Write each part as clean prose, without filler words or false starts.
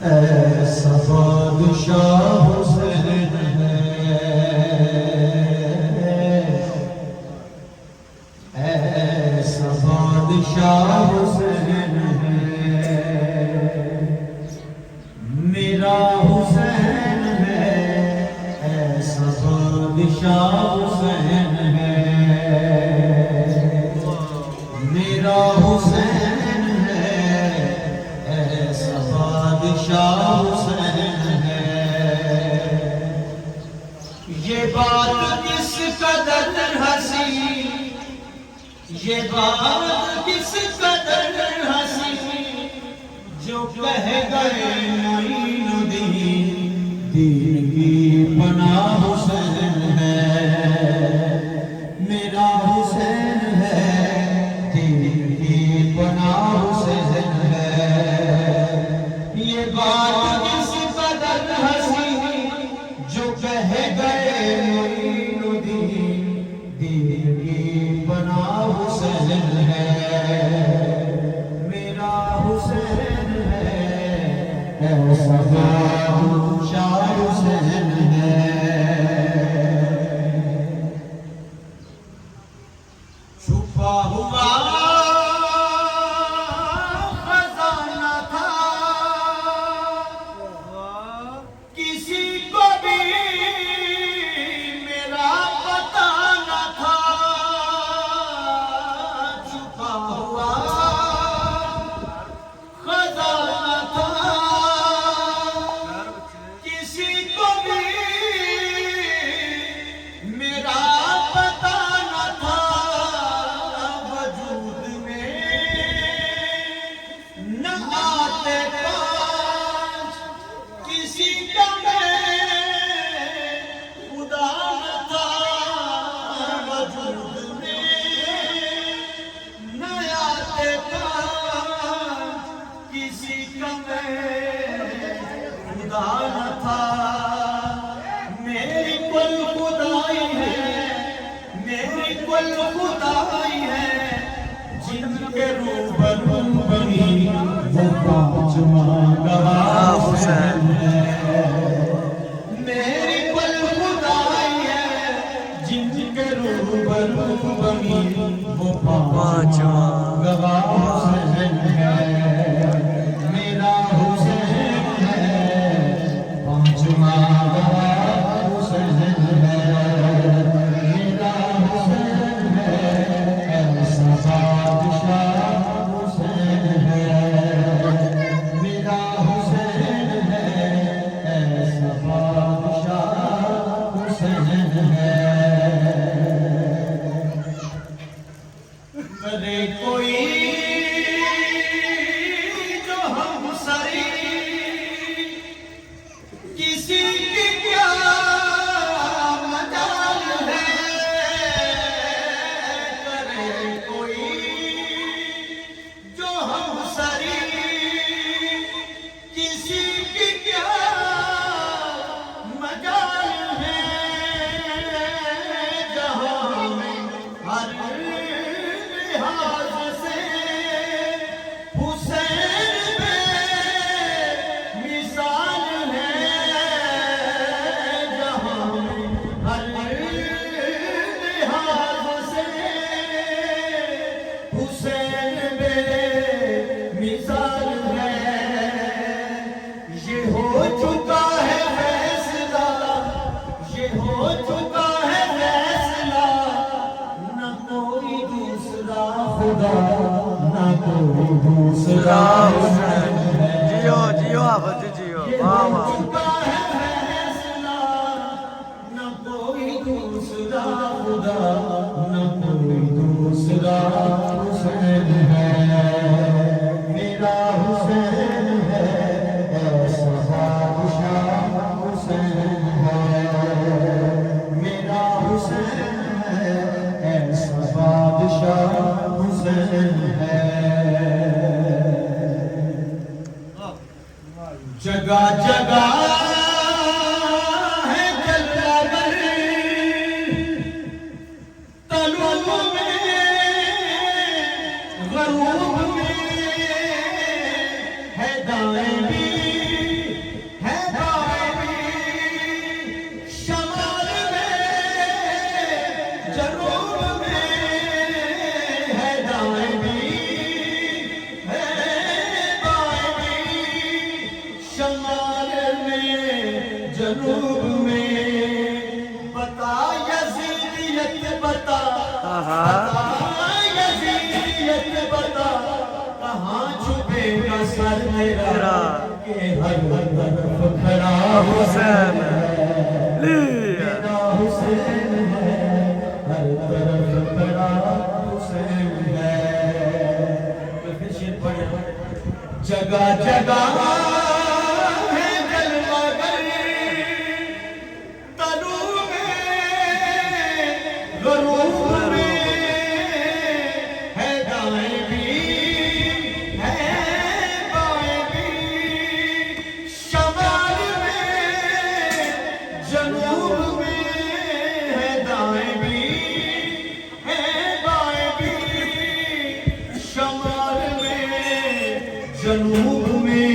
ایسا بادشاہ حسین ہے، ایسا بادشاہ حسین ہے، میرا حسین ہے، ایسا بادشاہ حسین ہے، میرا حسین ہے، ایسا بادشاہ حسین ہے۔ یہ بات کس قدر ہنسی، یہ بات کس قدر ہنسی، جو کہہ گئے معین الدین، دین کی پناہ حسین ہے، میرا حسین ہے، دین کی پناہ حسین ہے۔ یہ بات کس قدر ہنسی، جو کہہ گئے معین الدین، دین کی پناہ حسین ہے، میرا حسین ہے، ایسا بادشاہ حسین ہے۔ چھپا ہوا خزانہ تھا، کسی کو بھی میرا پتہ نہ تھا، چھپا ہوا خزانہ تھا، کسی کو بھی میرا پتہ نہ تھا، وجود میں نہ آتے پاس کسی کا میں خدا نہ تھا، وجود میں نہ آتے پاس کسی کا میں خدا نہ تھا۔ میری کل خدائی ہے، میری کل خدائی ہے، جن کے روبرو بنی وہ پانچ گواہ حسین ہے، میری کل خدائی ہے، جن کے روبرو بنی وہ پانچ گواہ حسین ہے، میرا حسین ہے، پانچواں گواہ حسین ہے، میرا حسین ہے، ایسا بادشاہ حسین ہے، میرا حسین ہے، ایسا بادشاہ حسین ہے۔ کرے کوئی جو ہم سری، کسی کی کیا مجال ہے، کرے کوئی جو ہم سری، کسی کی کیا مجال ہے، جہاں میں ہر لحاظ سے حسین بے مثال ہے، جہاں میں ہر لحاظ سے حسین بے مثال ہے۔ یہ ہو چکا ہے فیصلہ، یہ ہو چکا ہے فیصلہ، نہ کوئی دوسرا خدا، نہ کوئی دوسرا حسین ہے۔ جیو جیو آفت جیو یہ واہ ہو واہ چکا ہے فیصلہ، نہ کوئی دوسرا خدا، نہ کوئی دوسرا حسین ہے، میرا حسین ہے، ایسا بادشاہ حسین ہے، میرا حسین ہے، ایسا بادشاہ حسین ہے۔ جگہ جگہ ہے جلوہ طلوع میں غروب میں تیرا کہ ہر طرف کھڑا حسین لیا میرا حسین ہے ہر طرف کھڑا حسین ہے پھر شیر پڑھیں جگہ جگہ ہے جلوہ گر طلوع میں غروب میں ہے دائیں بھی ہے بائیں بھی شمال میں جنوب میں ہے دائیں بھی ہے بائیں بھی شمال میں جنوب میں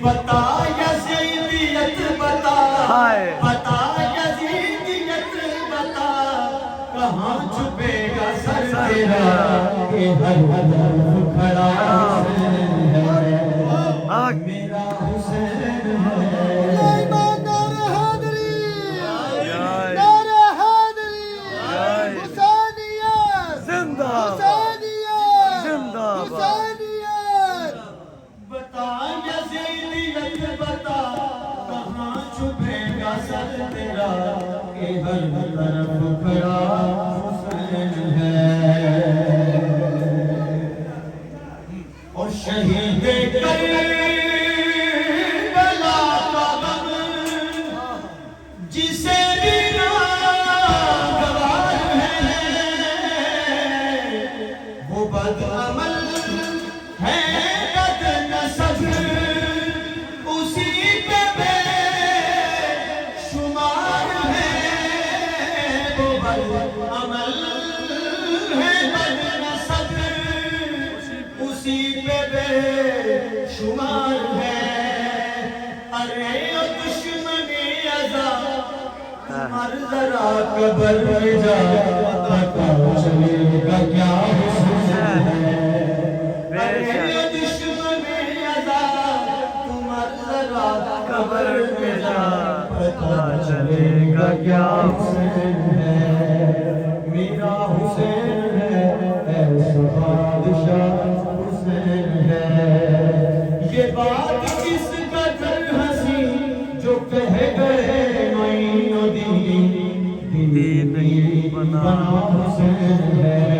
بتا یزیدیت بتا ہائے بتا یزیدیت بتا کہاں چھپے گا سر تیرا کہ ہر طرف کھڑا حسین ہے میرا حسین ہے زندہ زندہ بتا یزیدیت بتا کہاں چھپے گا سر تیرا کہ ہر طرف کھڑا حسین ہے اور شہید کربلا کا غم جسے بھی ناگوار ہے وہ بد عمل ہے بد نسب اسی پہ بے شمار ہے وہ بد عمل ہے بد نسب اسی پہ بے شمار ہے ارے او دشمنی ازا مر ذرا قبر میں جا پتا چلے گا کیا حسن ہے ارے او دشمنی ازا مر ذرا قبر میں جا پتا چلے گا کیا حسن ہے میرا حسین ہے ایسا بادشاہ حسین ہے یہ بات کس قدر ہنسی جو کہہ گئے معین و دین نہیں بنا حسین ہے